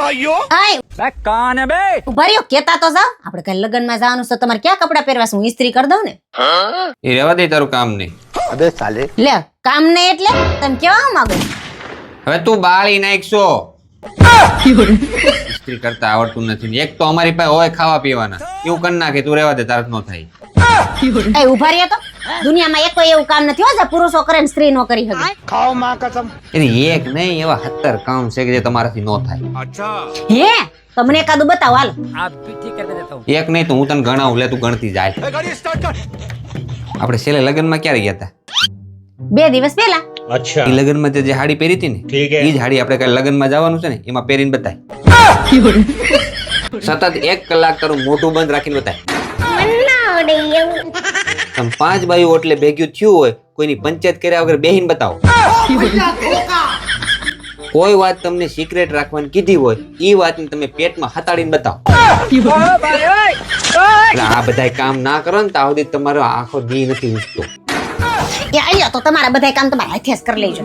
ભાઈઓ કાન હે બે ઉભા રહ્યો, કેતા તો જાવ. આપણે કઈ લગ્નમાં જવાનું છે, તમારે ક્યાં કપડા પહેરવા છે? હું ઇસ્ત્રી કરી દઉં ને. એ રહેવા દે, તારું કામ નહીં. લે કામ નહીં એટલે તમે કેવા માંગો? હવે તું બાળી નાખશો. ઇસ્ત્રી કરતા આવડતું નથી ને એક તો અમારી પાસે હોય ખાવા પીવાના, એવું કરી નાખે. તું રહેવા દે, તારત નો થાય. એ ઉભા રહ્યો તો, દુનિયામાં એક એવું કામ નથી હો જે પુરુષો કરે ને સ્ત્રી નો કરી શકે. એટલે એક નહીં, એવા 17 કામ છે કે જે તમારાથી નો થાય. હે તમને એકાદું બતાવો હાલો. आप भी ठीक करके देता हूँ. એક નહીં તો હું તને ગણાવું, લે તું ગણતી જાય. આપણે છેલ્લે લગ્નમાં ક્યારે ગયા હતા? 2 દિવસ પહેલા. એ લગ્નમાં તે જે હાડી પહેરી હતી ને, એ જ હાડી આપણે કઈ લગ્નમાં જવાનું છે ને એમાં પહેરીને બતાય. સતત 1 કલાક તારું મોઢું બંધ રાખીને બતાય. તમે 5 બાયું એટલે ભેગ્યું થયું હોય, કોઈની પંચાયત કર્યા વગર બેહીને બતાવો. કોઈ વાત તમને સિક્રેટ રાખવાની કીધી હોય, એ વાતને તમે પેટમાં હતાડીને બતાવો. એટલે આ બધા કામ ના કરો ને ત્યાં સુધી તમારો આખો દી નથી ઉઠતો. એ આયો તો તમારા બધા કામ તમારા હાથે જ કરી લેજો.